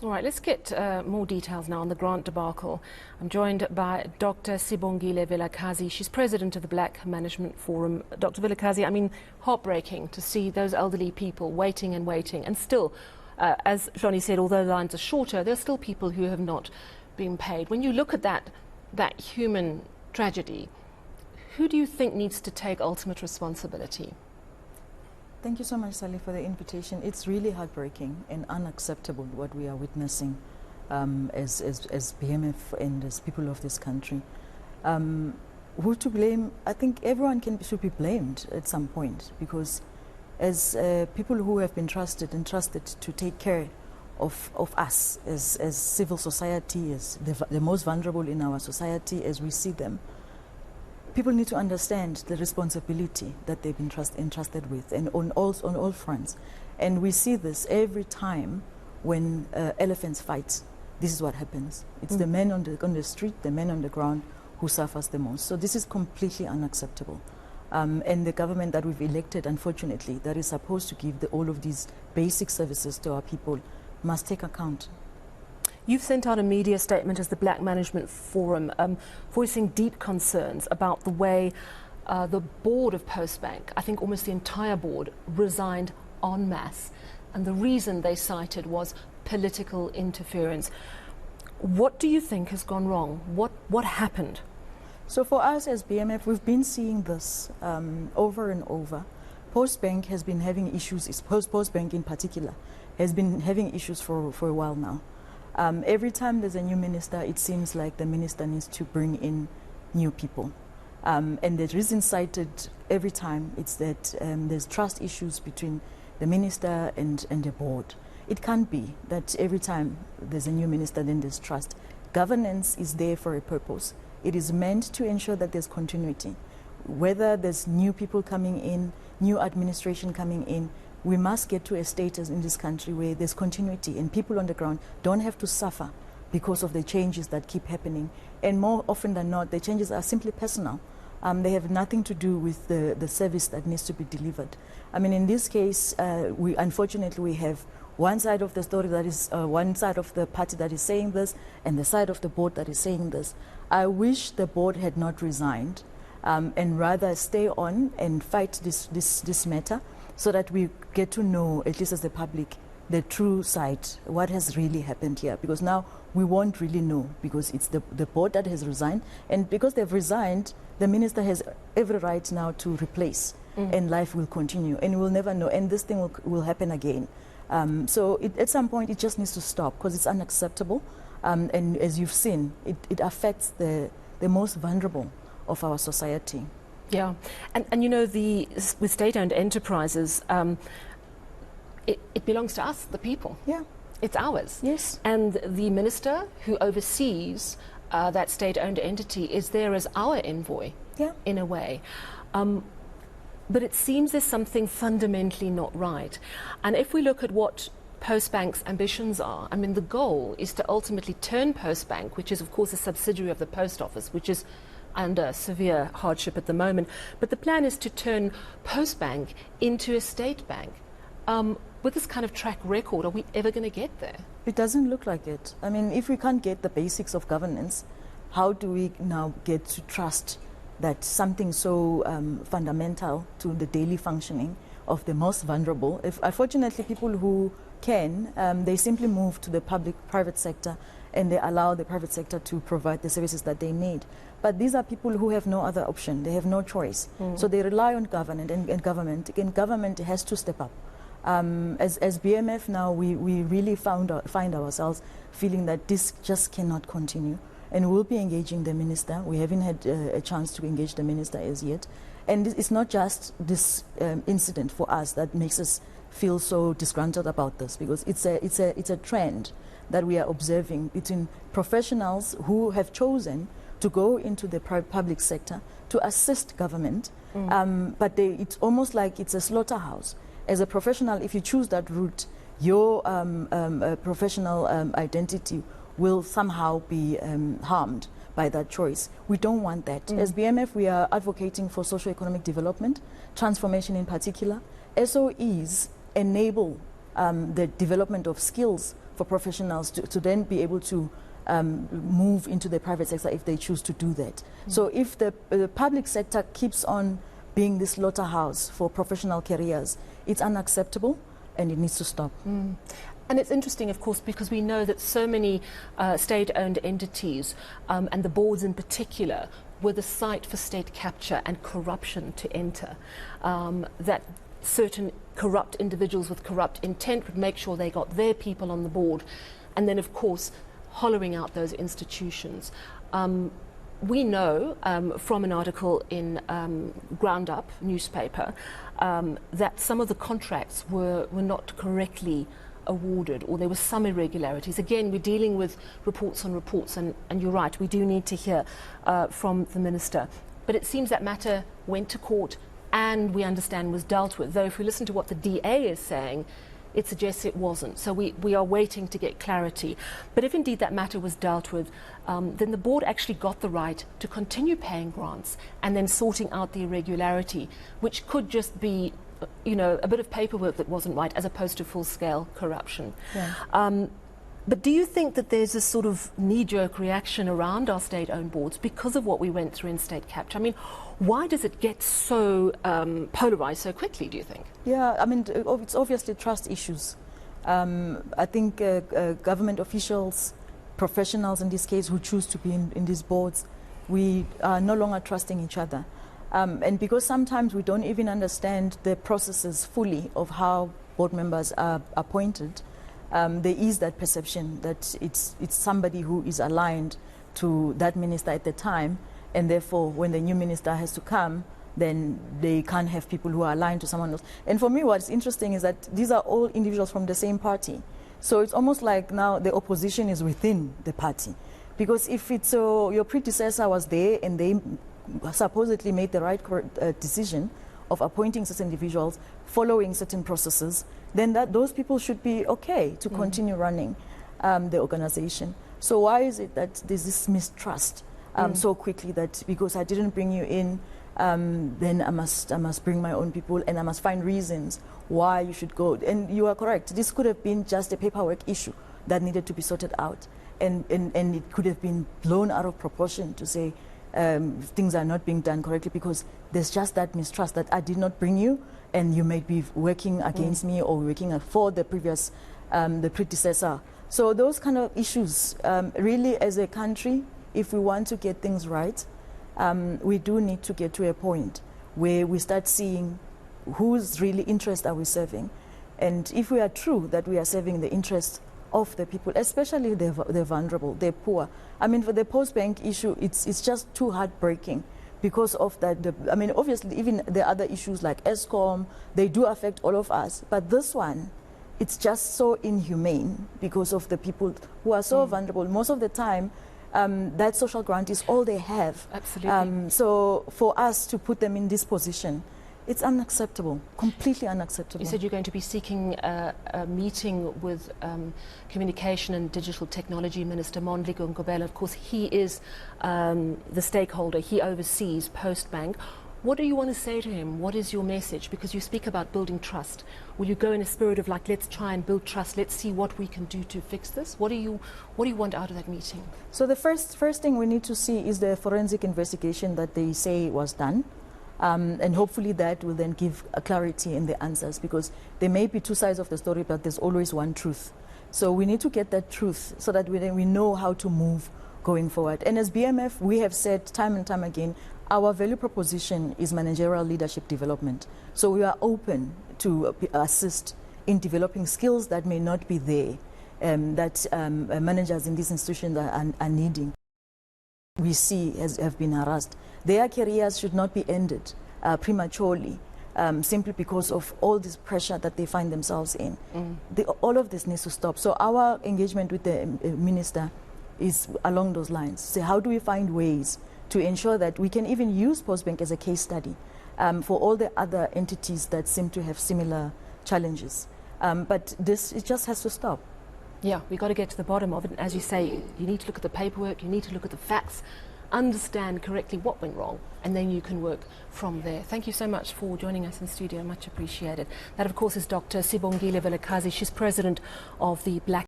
All right, let's get more details now on the grant debacle. I'm joined by Dr. Sibongile Vilakazi. She's president of the Black Management Forum. Dr. Vilakazi, I mean, heartbreaking to see those elderly people waiting and waiting. And still, as Johnny said, although the lines are shorter, there are still people who have not been paid. When you look at that human tragedy, who do you think needs to take ultimate responsibility? Thank you so much, Sally, for the invitation. It's really heartbreaking and unacceptable what we are witnessing as BMF and as people of this country. Who to blame? I think everyone should be blamed at some point, because as people who have been entrusted to take care of us as civil society, as the most vulnerable in our society as we see them, people need to understand the responsibility that they've been entrusted with, and on all fronts. And we see this every time when elephants fight. This is what happens. It's the men on the street, the men on the ground who suffers the most. So this is completely unacceptable. And the government that we've elected, unfortunately, that is supposed to give all of these basic services to our people, must take account. You've sent out a media statement as the Black Management Forum, voicing deep concerns about the way the board of Postbank, I think almost the entire board, resigned en masse. And the reason they cited was political interference. What do you think has gone wrong? What happened? So for us as BMF, we've been seeing this over and over. Postbank has been having issues, Postbank in particular, has been having issues for a while now. Every time there's a new minister, it seems like the minister needs to bring in new people. And the reason cited every time is that there's trust issues between the minister and the board. It can't be that every time there's a new minister, then there's trust. Governance is there for a purpose. It is meant to ensure that there's continuity. Whether there's new people coming in, new administration coming in, we must get to a status in this country where there's continuity and people on the ground don't have to suffer because of the changes that keep happening. And more often than not, the changes are simply personal. They have nothing to do with the service that needs to be delivered. I mean, in this case, unfortunately, we have one side of the story that is, one side of the party that is saying this, and the side of the board that is saying this. I wish the board had not resigned and rather stay on and fight this matter, so that we get to know, at least as the public, the true side, what has really happened here. Because now we won't really know, because it's the board that has resigned. And because they've resigned, the minister has every right now to replace, and life will continue. And we'll never know, and this thing will happen again. So at some point, it just needs to stop, because it's unacceptable. And as you've seen, it affects the most vulnerable of our society. Yeah, and you know, with state-owned enterprises, it belongs to us, the people. Yeah. It's ours. Yes. And the minister who oversees that state-owned entity is there as our envoy, yeah, in a way. But it seems there's something fundamentally not right. And if we look at what Postbank's ambitions are, I mean, the goal is to ultimately turn Postbank, which is, of course, a subsidiary of the Post Office, which is under severe hardship at the moment. But the plan is to turn Postbank into a state bank. With this kind of track record, are we ever going to get there? It doesn't look like it. I mean, if we can't get the basics of governance, how do we now get to trust that something so fundamental to the daily functioning of the most vulnerable? Unfortunately, people who can, they simply move to the private sector, and they allow the private sector to provide the services that they need. But these are people who have no other option. They have no choice. So they rely on government, and government. Again, government has to step up. As BMF now, we really find ourselves feeling that this just cannot continue. And we'll be engaging the minister. We haven't had a chance to engage the minister as yet. And it's not just this incident for us that makes us feel so disgruntled about this, because it's a trend that we are observing between professionals who have chosen to go into the public sector to assist government, but it's almost like it's a slaughterhouse. As a professional, if you choose that route, your professional identity will somehow be harmed by that choice. We don't want that. As BMF, we are advocating for socio-economic development, transformation in particular. SOEs enable the development of skills for professionals to then be able to move into the private sector if they choose to do that. So if the public sector keeps on being this slaughterhouse for professional careers, it's unacceptable and it needs to stop. And it's interesting, of course, because we know that so many state-owned entities, and the boards in particular, were the site for state capture and corruption to enter. That certain corrupt individuals with corrupt intent would make sure they got their people on the board, and then, of course, hollowing out those institutions. We know from an article in Ground Up newspaper that some of the contracts were not correctly awarded, or there were some irregularities. Again, we're dealing with reports on reports, and you're right, we do need to hear from the Minister. But it seems that matter went to court and we understand was dealt with, though if we listen to what the DA is saying, it suggests it wasn't. So we are waiting to get clarity. But if indeed that matter was dealt with, then the board actually got the right to continue paying grants and then sorting out the irregularity, which could just be, you know, a bit of paperwork that wasn't right as opposed to full-scale corruption. Yeah. But do you think that there's a sort of knee-jerk reaction around our state-owned boards because of what we went through in state capture? I mean, why does it get so polarized so quickly, do you think? Yeah, I mean, it's obviously trust issues. I think government officials, professionals in this case, who choose to be in these boards, we are no longer trusting each other. And because sometimes we don't even understand the processes fully of how board members are appointed, there is that perception that it's somebody who is aligned to that minister at the time, and therefore when the new minister has to come, then they can't have people who are aligned to someone else. And for me, what's interesting is that these are all individuals from the same party. So it's almost like now the opposition is within the party. Because if it's your predecessor was there and they supposedly made the right decision of appointing certain individuals, following certain processes, then those people should be okay to continue running the organization. So why is it that there's this mistrust so quickly, that because I didn't bring you in, then I must bring my own people and I must find reasons why you should go? And you are correct. This could have been just a paperwork issue that needed to be sorted out, and it could have been blown out of proportion to say things are not being done correctly because there's just that mistrust that I did not bring you and you may be working against me or working for the previous, the predecessor. So those kind of issues, really as a country, if we want to get things right, we do need to get to a point where we start seeing whose really interest are we serving. And if we are true that we are serving the interest of the people, especially the vulnerable, the poor. I mean, for the Postbank issue, it's just too heartbreaking because of that. I mean, obviously, even the other issues like ESCOM, they do affect all of us. But this one, it's just so inhumane because of the people who are so vulnerable. Most of the time, that social grant is all they have. Absolutely. So for us to put them in this position, it's unacceptable, completely unacceptable. You said you're going to be seeking a meeting with Communication and Digital Technology Minister Mondli Gungubela. Of course, he is the stakeholder. He oversees Postbank. What do you want to say to him? What is your message? Because you speak about building trust. Will you go in a spirit of like, let's try and build trust. Let's see what we can do to fix this. What do you want out of that meeting? So the first thing we need to see is the forensic investigation that they say was done. And hopefully that will then give a clarity in the answers, because there may be two sides of the story, but there's always one truth. So we need to get that truth so that we know how to move going forward. And as BMF, we have said time and time again, our value proposition is managerial leadership development. So we are open to assist in developing skills that may not be there, that managers in these institutions are needing. We see have been harassed. Their careers should not be ended prematurely, simply because of all this pressure that they find themselves in. All of this needs to stop. So our engagement with the minister is along those lines. So how do we find ways to ensure that we can even use Postbank as a case study for all the other entities that seem to have similar challenges? But it just has to stop. Yeah, we've got to get to the bottom of it. And as you say, you need to look at the paperwork, you need to look at the facts, understand correctly what went wrong, and then you can work from there. Thank you so much for joining us in studio, much appreciated. That, of course, is Dr. Sibongile Vilakazi. She's president of the Black